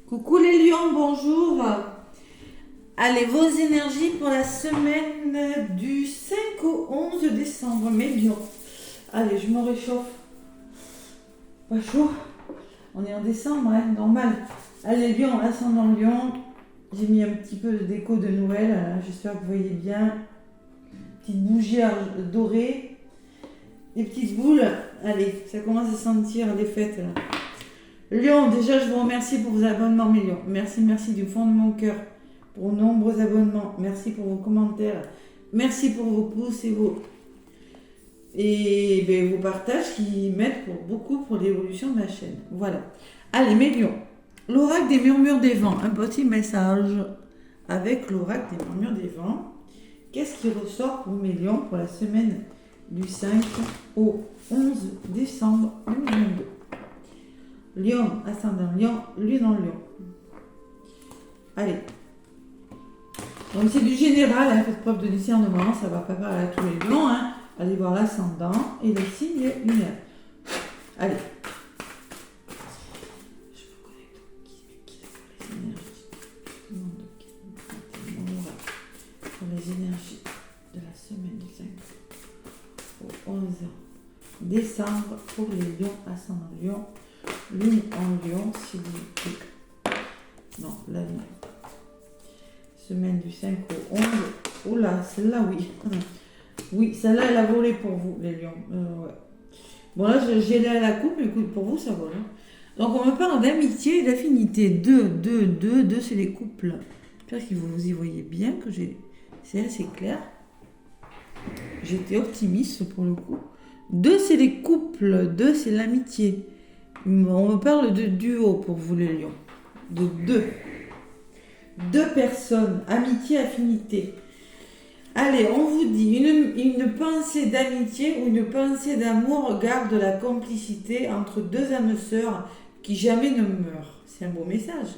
Coucou les lions, bonjour. Allez, vos énergies pour la semaine du 5 au 11 décembre, mes lions. Allez, je me réchauffe. Pas chaud. On est en décembre, hein, normal. Allez, lion, ascendant lion. J'ai mis un petit peu de déco de Noël. J'espère que vous voyez bien. Petite bougie dorée. Des petites boules. Allez, ça commence à sentir les fêtes là. Lion, déjà je vous remercie pour vos abonnements, mes lions. Merci du fond de mon cœur pour vos nombreux abonnements. Merci pour vos commentaires. Merci pour vos pouces et vos partages qui m'aident beaucoup pour l'évolution de ma chaîne. Voilà. Allez, mes lions. L'oracle des murmures des vents. Un petit message avec l'oracle des murmures des vents. Qu'est-ce qui ressort pour mes lions pour la semaine du 5 au 11 décembre 2022? Lion, ascendant lion, lune en lion. Allez. Donc c'est du général, hein, faites preuve de discernement, ça va pas parler à tous les lions. Hein. Allez voir l'ascendant et le signe lunaire. Allez. Je vous connecte les énergies. Tout le monde pour les énergies de la semaine du 5 au 11 décembre pour les lions, ascendant lion. Lune en lion, s'il vous plaît. Non, là, non. Semaine du 5 au 11. Oula, celle-là, oui. Oui, celle-là, elle a volé pour vous, les lions. Ouais. Bon, là, j'ai là la coupe, mais écoute, pour vous, ça vole. Hein. Donc, on me parle d'amitié et d'affinité. Deux, c'est les couples. J'espère que vous y voyez bien, que c'est assez clair. J'étais optimiste pour le coup. 2, c'est les couples. 2, c'est l'amitié. On me parle de duo pour vous les lions. De deux personnes, amitié, affinité. Allez, on vous dit, une pensée d'amitié ou une pensée d'amour garde la complicité entre deux âmes sœurs qui jamais ne meurent. C'est un beau message.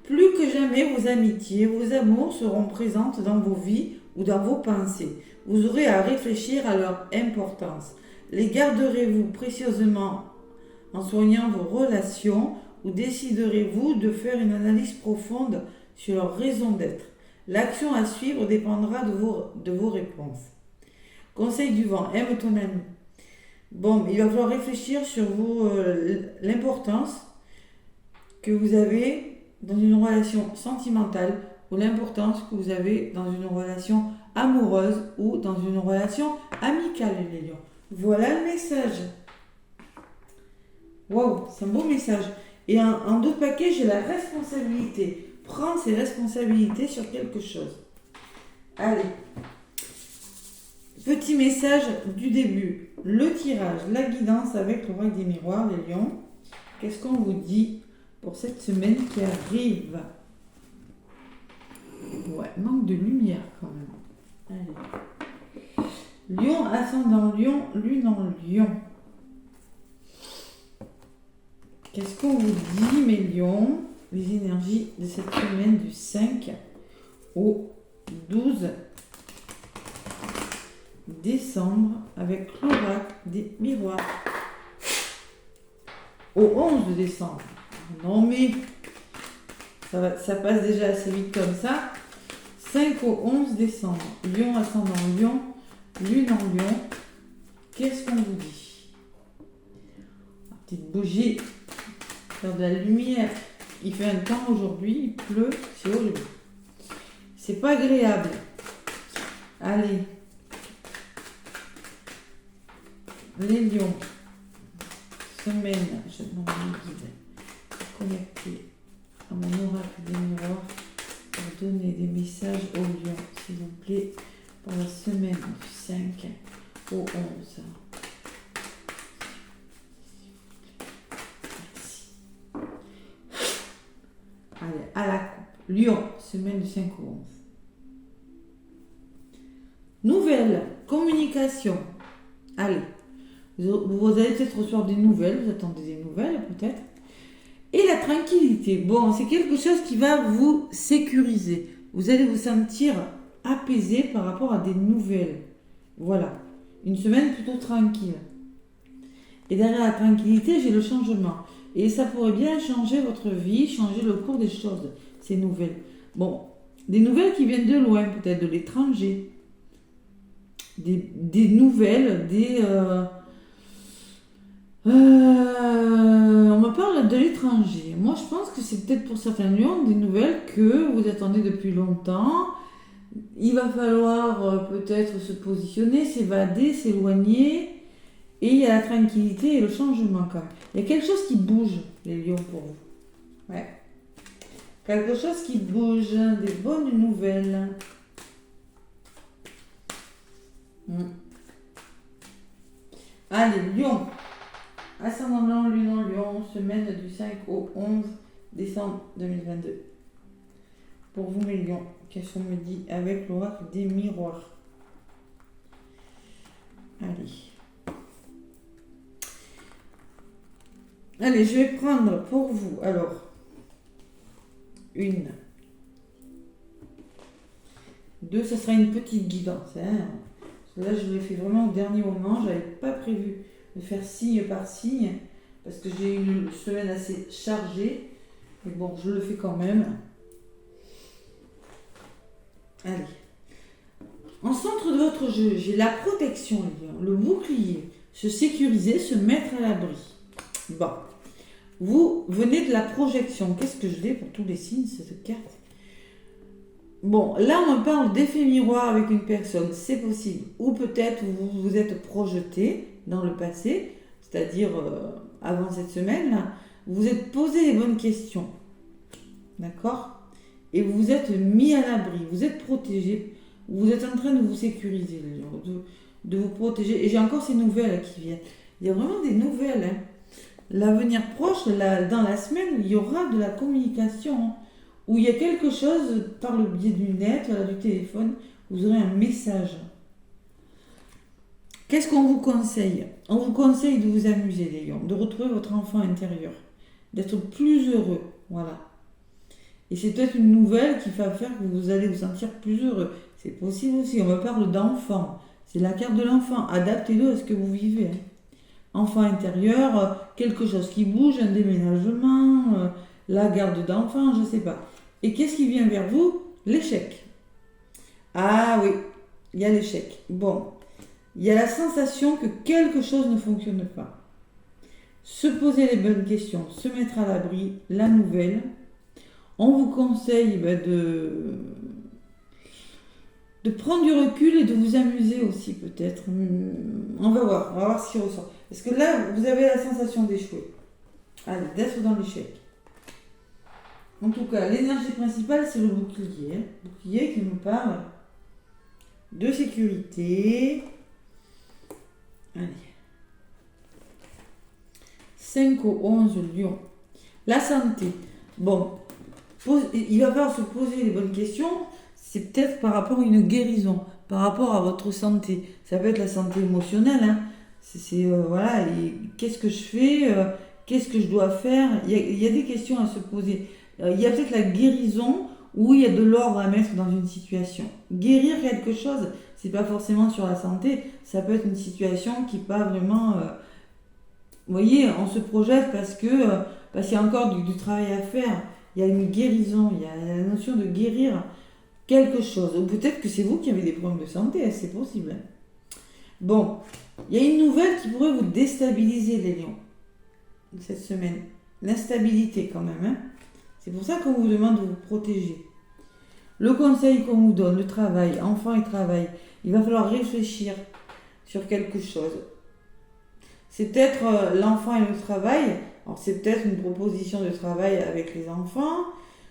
Plus que jamais, vos amitiés, vos amours seront présentes dans vos vies ou dans vos pensées. Vous aurez à réfléchir à leur importance. Les garderez-vous précieusement en soignant vos relations ou déciderez-vous de faire une analyse profonde sur leur raison d'être? L'action à suivre dépendra de vos réponses. Conseil du vent, aime ton ami. Bon, il va falloir réfléchir sur l'importance que vous avez dans une relation sentimentale ou l'importance que vous avez dans une relation amoureuse ou dans une relation amicale, les lions. Voilà le message. Waouh, c'est un beau message. Et en 2 paquets, j'ai la responsabilité. Prendre ses responsabilités sur quelque chose. Allez. Petit message du début. Le tirage, la guidance avec le roi des miroirs, les lions. Qu'est-ce qu'on vous dit pour cette semaine qui arrive? Ouais, manque de lumière quand même. Allez. Lion, ascendant lion, lune en lion. Qu'est-ce qu'on vous dit, mes lions? Les énergies de cette semaine du 5 au 12 décembre avec l'oracle des miroirs. Au 11 décembre. Non mais, ça passe déjà assez vite comme ça. 5 au 11 décembre. Lion, ascendant lion, lune en lion. Qu'est-ce qu'on vous dit? Petite bougie. Faire de la lumière. Il fait un temps aujourd'hui, il pleut, c'est horrible. C'est pas agréable. Allez. Les lions. Semaine, je demande mon guide. Connecter à mon oracle des miroirs pour donner des messages aux lions, s'il vous plaît, pour la semaine du 5 au 11. Allez, à la coupe. Lion, semaine du 5 au 11. Nouvelles, communication. Allez, vous allez peut-être recevoir des nouvelles, vous attendez des nouvelles peut-être. Et la tranquillité. Bon, c'est quelque chose qui va vous sécuriser. Vous allez vous sentir apaisé par rapport à des nouvelles. Voilà, une semaine plutôt tranquille. Et derrière la tranquillité, j'ai le changement. Et ça pourrait bien changer votre vie, changer le cours des choses, ces nouvelles. Bon, des nouvelles qui viennent de loin, peut-être de l'étranger. Des nouvelles, on me parle de l'étranger. Moi, je pense que c'est peut-être pour certains lions des nouvelles que vous attendez depuis longtemps. Il va falloir peut-être se positionner, s'évader, s'éloigner. Et il y a la tranquillité et le changement quand même. Il y a quelque chose qui bouge, les lions, pour vous. Ouais. Quelque chose qui bouge, des bonnes nouvelles. Allez, lion. Ascendant Lion, Lune en Lion, semaine du 5 au 11 décembre 2022. Pour vous, mes lions, qu'est-ce qu'on me dit avec l'oracle des miroirs? Allez, je vais prendre pour vous, alors, une, deux, ça sera une petite guidance. Hein. Là, je l'ai fait vraiment au dernier moment, je n'avais pas prévu de faire signe par signe, parce que j'ai une semaine assez chargée, mais bon, je le fais quand même. Allez. En centre de votre jeu, j'ai la protection, le bouclier, se sécuriser, se mettre à l'abri. Bon. Vous venez de la projection. Qu'est-ce que je l'ai pour tous les signes, cette carte? Bon, là, on me parle d'effet miroir avec une personne. C'est possible. Ou peut-être vous vous êtes projeté dans le passé, c'est-à-dire avant cette semaine-là. Vous vous êtes posé les bonnes questions. D'accord? Et vous vous êtes mis à l'abri. Vous êtes protégé. Vous êtes en train de vous sécuriser, de vous protéger. Et j'ai encore ces nouvelles qui viennent. Il y a vraiment des nouvelles, hein. L'avenir proche, dans la semaine, il y aura de la communication, où il y a quelque chose, par le biais du net, du téléphone, vous aurez un message. Qu'est-ce qu'on vous conseille? On vous conseille de vous amuser, les lions, de retrouver votre enfant intérieur, d'être plus heureux, voilà. Et c'est peut-être une nouvelle qui va faire que vous allez vous sentir plus heureux. C'est possible aussi, on me parle d'enfant, c'est la carte de l'enfant, adaptez-le à ce que vous vivez, hein. Enfant intérieur, quelque chose qui bouge, un déménagement, la garde d'enfant, je ne sais pas. Et qu'est-ce qui vient vers vous? L'échec. Ah oui, il y a l'échec. Bon, il y a la sensation que quelque chose ne fonctionne pas. Se poser les bonnes questions, se mettre à l'abri, la nouvelle. On vous conseille de prendre du recul et de vous amuser aussi peut-être. On va voir ce qui ressort. Parce que là, vous avez la sensation d'échouer. Allez, d'être dans l'échec. En tout cas, l'énergie principale, c'est le bouclier. Hein. Bouclier qui nous parle de sécurité. Allez. 5 au 11, Lion. La santé. Bon, il va falloir se poser les bonnes questions. C'est peut-être par rapport à une guérison, par rapport à votre santé. Ça peut être la santé émotionnelle. Hein. Voilà, et qu'est-ce que je fais, qu'est-ce que je dois faire, il y a des questions à se poser. Il y a peut-être la guérison où il y a de l'ordre à mettre dans une situation. Guérir quelque chose, c'est pas forcément sur la santé, ça peut être une situation qui pas vraiment... vous voyez, on se projette parce qu'il y a encore du travail à faire. Il y a une guérison, il y a la notion de guérir quelque chose. Ou peut-être que c'est vous qui avez des problèmes de santé, c'est possible. Bon, il y a une nouvelle qui pourrait vous déstabiliser, les lions, cette semaine. L'instabilité quand même. Hein. C'est pour ça qu'on vous demande de vous protéger. Le conseil qu'on vous donne, le travail, enfant et travail, il va falloir réfléchir sur quelque chose. C'est peut-être l'enfant et le travail. Alors c'est peut-être une proposition de travail avec les enfants.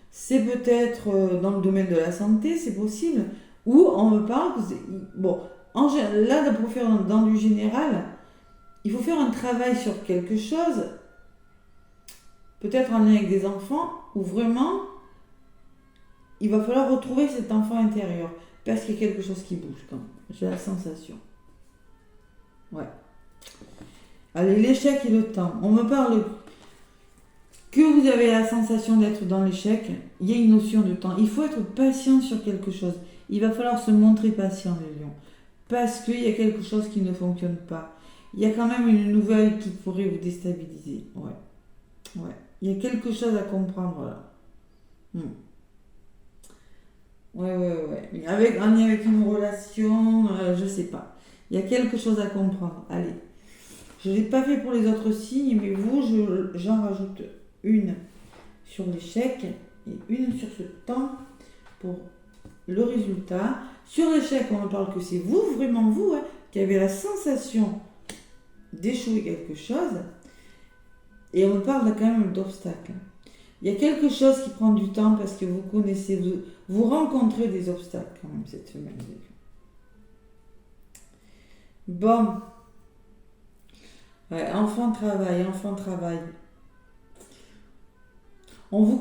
C'est peut-être dans le domaine de la santé, c'est possible. Ou on me parle que bon, là, pour faire dans du général, il faut faire un travail sur quelque chose, peut-être en lien avec des enfants, où vraiment, il va falloir retrouver cet enfant intérieur. Parce qu'il y a quelque chose qui bouge quand même. J'ai la sensation. Ouais. Allez, l'échec et le temps. On me parle que vous avez la sensation d'être dans l'échec. Il y a une notion de temps. Il faut être patient sur quelque chose. Il va falloir se montrer patient, les lions. Parce qu'il y a quelque chose qui ne fonctionne pas. Il y a quand même une nouvelle qui pourrait vous déstabiliser. Ouais. Ouais. Il y a quelque chose à comprendre là. Ouais. Mais en lien avec une relation, je sais pas. Il y a quelque chose à comprendre. Allez. Je ne l'ai pas fait pour les autres signes, mais vous, j'en rajoute une sur l'échec et une sur ce temps pour le résultat. Sur l'échec, on me parle que c'est vous, vraiment vous, hein, qui avez la sensation d'échouer quelque chose. Et on me parle quand même d'obstacles. Il y a quelque chose qui prend du temps parce que vous connaissez, vous rencontrez des obstacles quand même cette semaine. Bon. Ouais, enfant travail. On vous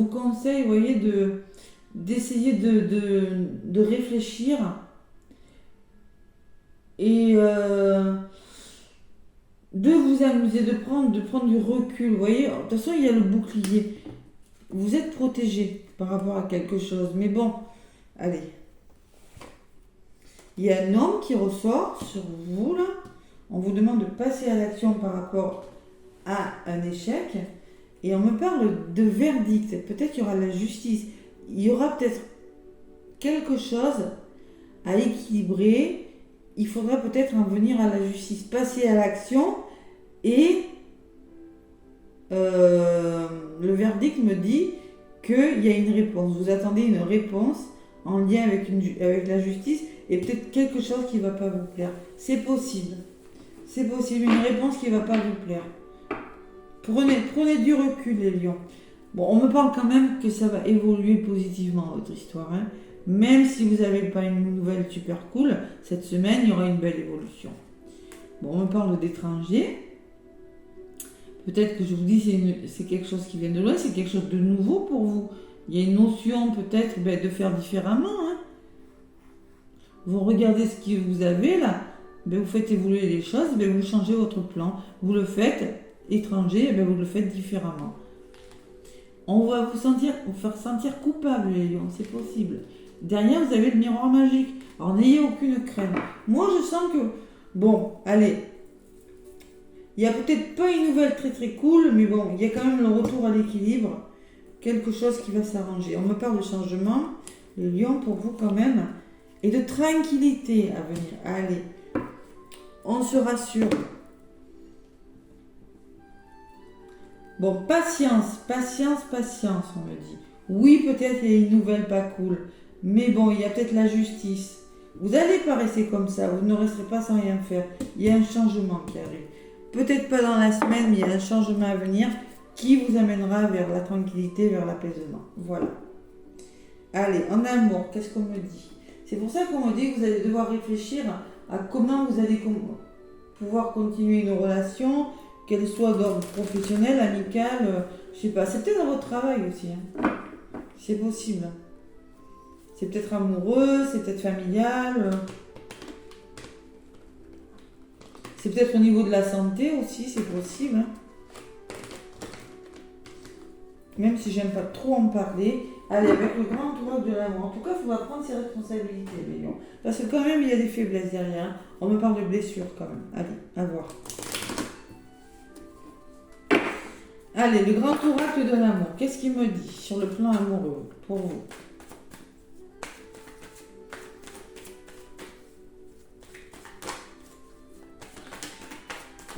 conseille, vous voyez, d'essayer de réfléchir et de vous amuser, de prendre du recul. Vous voyez, de toute façon, il y a le bouclier. Vous êtes protégé par rapport à quelque chose. Mais bon, allez. Il y a un homme qui ressort sur vous, là. On vous demande de passer à l'action par rapport à un échec. Et on me parle de verdict. Peut-être qu'il y aura la justice. Il y aura peut-être quelque chose à équilibrer. Il faudra peut-être en venir à la justice, passer à l'action. Et le verdict me dit qu'il y a une réponse. Vous attendez une réponse en lien avec la justice et peut-être quelque chose qui ne va pas vous plaire. C'est possible. C'est possible, une réponse qui ne va pas vous plaire. Prenez du recul, les lions. Bon, on me parle quand même que ça va évoluer positivement, votre histoire. Hein. Même si vous n'avez pas une nouvelle super cool, cette semaine, il y aura une belle évolution. Bon, on me parle d'étrangers. Peut-être que je vous dis c'est quelque chose qui vient de loin, c'est quelque chose de nouveau pour vous. Il y a une notion peut-être de faire différemment. Hein. Vous regardez ce que vous avez là, vous faites évoluer les choses, vous changez votre plan. Vous le faites étranger, vous le faites différemment. On va vous faire sentir coupable, les lions, c'est possible. Derrière, vous avez le miroir magique. Alors n'ayez aucune crainte. Moi, je sens que, bon, allez, il n'y a peut-être pas une nouvelle très très cool, mais bon, il y a quand même le retour à l'équilibre, quelque chose qui va s'arranger. On me parle de changement, les lions, pour vous quand même, et de tranquillité à venir. Allez, on se rassure. Bon, patience, on me dit. Oui, peut-être il y a une nouvelle pas cool, mais bon, il y a peut-être la justice. Vous n'allez pas rester comme ça, vous ne resterez pas sans rien faire. Il y a un changement qui arrive. Peut-être pas dans la semaine, mais il y a un changement à venir qui vous amènera vers la tranquillité, vers l'apaisement. Voilà. Allez, en amour, qu'est-ce qu'on me dit? C'est pour ça qu'on me dit que vous allez devoir réfléchir à comment vous allez pouvoir continuer une relation, qu'elle soit d'ordre professionnel, amical, je sais pas. C'est peut-être dans votre travail aussi. Hein. C'est possible. C'est peut-être amoureux, c'est peut-être familial. C'est peut-être au niveau de la santé aussi, c'est possible. Hein. Même si j'aime pas trop en parler. Allez, avec le grand entourage de l'amour. En tout cas, il faudra prendre ses responsabilités, les lions. Parce que quand même, il y a des faiblesses derrière. Hein. On me parle de blessures quand même. Allez, à voir. Allez, le grand oracle de l'amour. Qu'est-ce qu'il me dit sur le plan amoureux pour vous?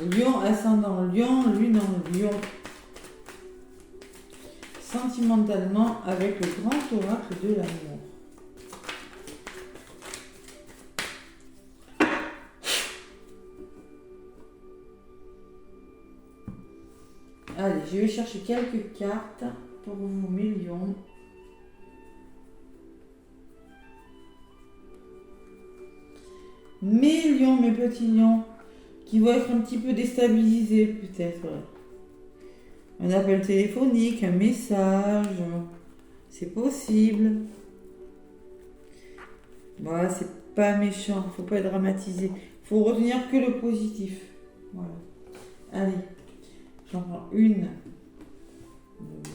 Lion, ascendant Lion, lune en Lion. Sentimentalement avec le grand oracle de l'amour. Allez, je vais chercher quelques cartes pour vous, mes lions. Mes lions, mes petits lions, qui vont être un petit peu déstabilisés peut-être. Un appel téléphonique, un message, c'est possible. Voilà, c'est pas méchant, faut pas dramatiser. Faut retenir que le positif. Voilà. Allez, j'en prends une,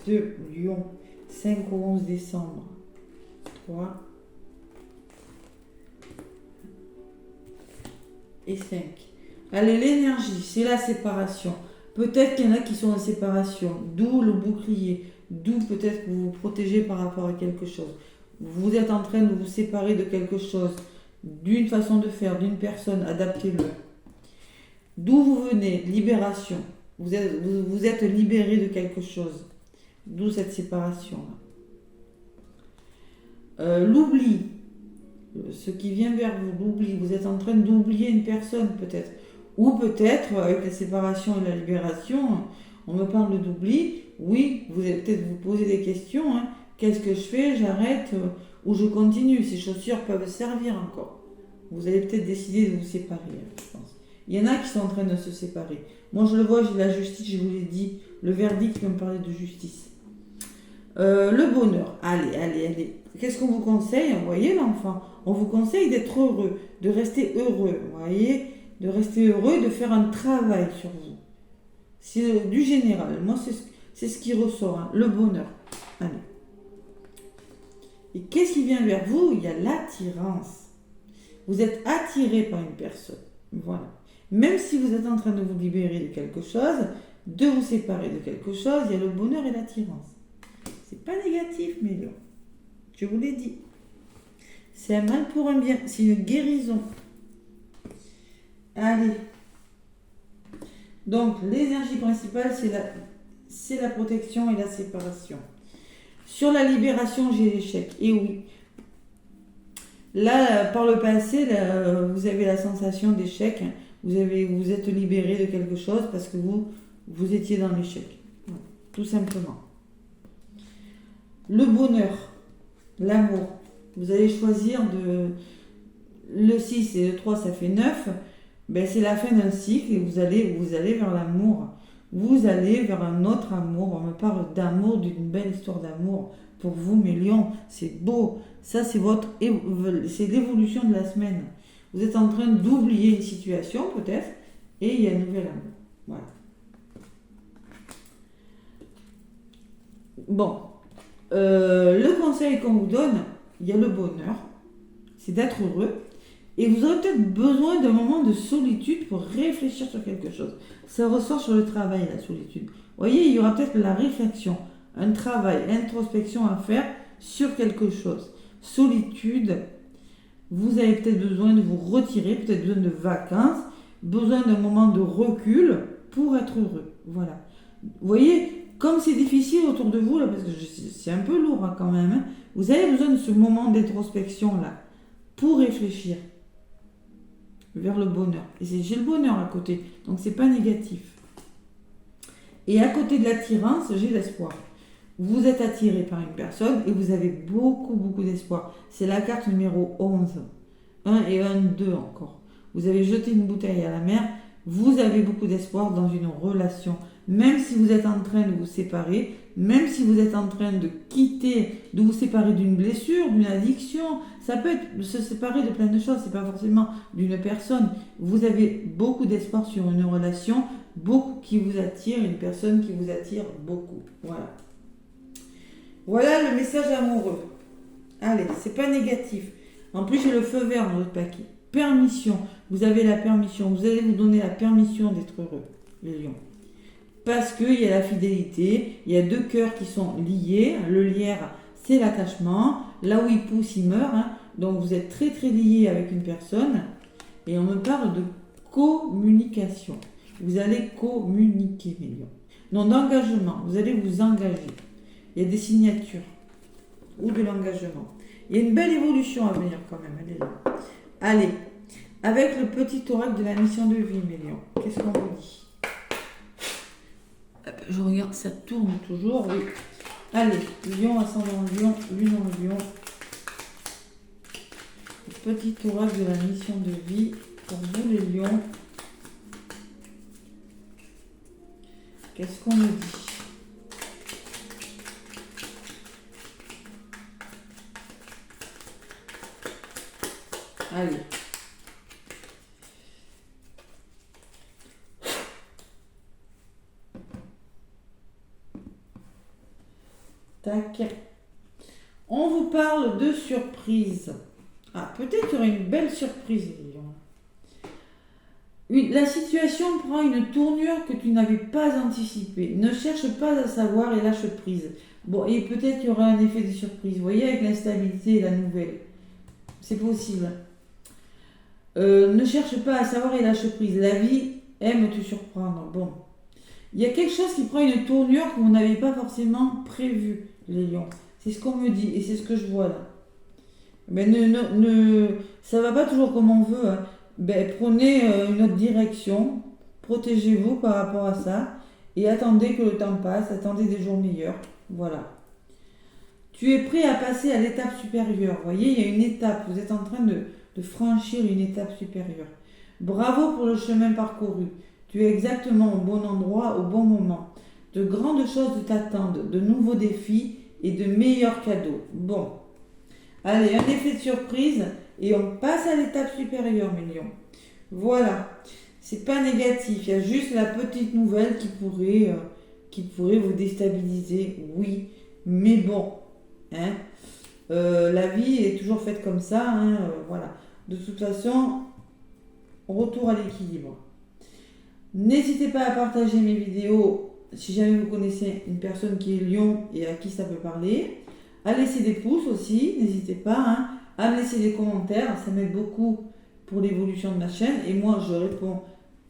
deux, Lion, 5 au 11 décembre, 3 et 5. Allez, l'énergie, c'est la séparation. Peut-être qu'il y en a qui sont en séparation, d'où le bouclier, d'où peut-être que vous vous protégez par rapport à quelque chose. Vous êtes en train de vous séparer de quelque chose, d'une façon de faire, d'une personne, adaptez-le. D'où vous venez, libération. Vous êtes libéré de quelque chose. D'où cette séparation-là. L'oubli, ce qui vient vers vous, l'oubli. Vous êtes en train d'oublier une personne peut-être. Ou peut-être, avec la séparation et la libération, on me parle d'oubli. Oui, vous allez peut-être vous poser des questions. Hein. Qu'est-ce que je fais? J'arrête ou je continue? Ces chaussures peuvent servir encore. Vous allez peut-être décider de vous séparer, je pense. Il y en a qui sont en train de se séparer. Moi, je le vois, j'ai la justice, je vous l'ai dit. Le verdict va me parler de justice. Le bonheur. Allez. Qu'est-ce qu'on vous conseille? Vous voyez l'enfant? On vous conseille d'être heureux, de rester heureux. Vous voyez? De rester heureux, de faire un travail sur vous. C'est du général. Moi, c'est ce qui ressort. Hein. Le bonheur. Allez. Et qu'est-ce qui vient vers vous? Il y a l'attirance. Vous êtes attiré par une personne. Voilà. Même si vous êtes en train de vous libérer de quelque chose, de vous séparer de quelque chose, il y a le bonheur et l'attirance. C'est pas négatif, mais là, je vous l'ai dit. C'est un mal pour un bien. C'est une guérison. Allez. Donc, l'énergie principale, c'est la protection et la séparation. Sur la libération, j'ai l'échec. Et oui. Là, par le passé, là, vous avez la sensation d'échec. Vous êtes libéré de quelque chose parce que vous étiez dans l'échec. Ouais, tout simplement. Le bonheur, l'amour. Vous allez choisir le 6 et le 3, ça fait 9. Ben, c'est la fin d'un cycle et vous allez vers l'amour. Vous allez vers un autre amour. On me parle d'amour, d'une belle histoire d'amour. Pour vous, mes lions, c'est beau. Ça, c'est l'évolution de la semaine. Vous êtes en train d'oublier une situation, peut-être, et il y a un nouvel amour. Voilà. Bon. Le conseil qu'on vous donne, il y a le bonheur. C'est d'être heureux. Et vous aurez peut-être besoin d'un moment de solitude pour réfléchir sur quelque chose. Ça ressort sur le travail, la solitude. Vous voyez, il y aura peut-être la réflexion, un travail, introspection à faire sur quelque chose. Solitude, vous avez peut-être besoin de vous retirer, peut-être besoin de vacances, besoin d'un moment de recul pour être heureux. Voilà. Vous voyez, comme c'est difficile autour de vous, là, parce que c'est un peu lourd hein, quand même, hein, vous avez besoin de ce moment d'introspection là pour réfléchir vers le bonheur. Et j'ai le bonheur à côté, donc c'est pas négatif. Et à côté de l'attirance, j'ai l'espoir. Vous êtes attiré par une personne et vous avez beaucoup d'espoir. C'est la carte numéro 11. 1 et 1, 2 encore. Vous avez jeté une bouteille à la mer, vous avez beaucoup d'espoir dans une relation. Même si vous êtes en train de vous séparer, même si vous êtes en train de vous séparer d'une blessure, d'une addiction, ça peut être se séparer de plein de choses, c'est pas forcément d'une personne. Vous avez beaucoup d'espoir sur une relation, beaucoup qui vous attire, une personne qui vous attire beaucoup. Voilà. Voilà le message amoureux. Allez, c'est pas négatif. En plus, j'ai le feu vert dans votre paquet. Permission. Vous avez la permission. Vous allez vous donner la permission d'être heureux, les lions. Parce qu'il y a la fidélité, il y a deux cœurs qui sont liés. Le lierre, c'est l'attachement. Là où il pousse, il meurt. Hein. Donc vous êtes très liés avec une personne. Et on me parle de communication. Vous allez communiquer, mes lions. Non, d'engagement. Vous allez vous engager. Il y a des signatures. Ou de l'engagement. Il y a une belle évolution à venir quand même. Allez. Avec le petit oracle de la mission de vie, mes lions. Qu'est-ce qu'on vous dit? Je regarde, ça tourne toujours, oui. Allez, lion, ascendant lion, lune en lion. Le petit oracle de la mission de vie pour vous les lions. Qu'est-ce qu'on nous dit? Allez. Tac. On vous parle de surprise. Ah, peut-être qu'il y aura une belle surprise, les lions. La situation prend une tournure que tu n'avais pas anticipée. Ne cherche pas à savoir et lâche prise. Bon, et peut-être qu'il y aura un effet de surprise. Vous voyez, avec l'instabilité et la nouvelle. C'est possible. Ne cherche pas à savoir et lâche prise. La vie aime te surprendre. Bon. Il y a quelque chose qui prend une tournure que vous n'avez pas forcément prévue, les lions. C'est ce qu'on me dit et c'est ce que je vois là. Mais ça va pas toujours comme on veut, hein. Ben, prenez une autre direction, protégez-vous par rapport à ça et attendez que le temps passe, attendez des jours meilleurs. Voilà. Tu es prêt à passer à l'étape supérieure. Vous voyez, il y a une étape, vous êtes en train de franchir une étape supérieure. Bravo pour le chemin parcouru. Tu es exactement au bon endroit, au bon moment. De grandes choses t'attendent, de nouveaux défis et de meilleurs cadeaux. Bon. Allez, un effet de surprise et on passe à l'étape supérieure, mes lions. Voilà. C'est pas négatif, il y a juste la petite nouvelle qui pourrait vous déstabiliser. Oui, mais bon. Hein, la vie est toujours faite comme ça. Hein, voilà. De toute façon, retour à l'équilibre. N'hésitez pas à partager mes vidéos si jamais vous connaissez une personne qui est lion et à qui ça peut parler. À laisser des pouces aussi, n'hésitez pas, hein, à me laisser des commentaires, ça m'aide beaucoup pour l'évolution de ma chaîne et moi je réponds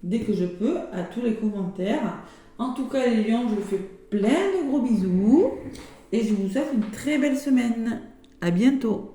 dès que je peux à tous les commentaires. En tout cas les lions, je vous fais plein de gros bisous et je vous souhaite une très belle semaine. À bientôt.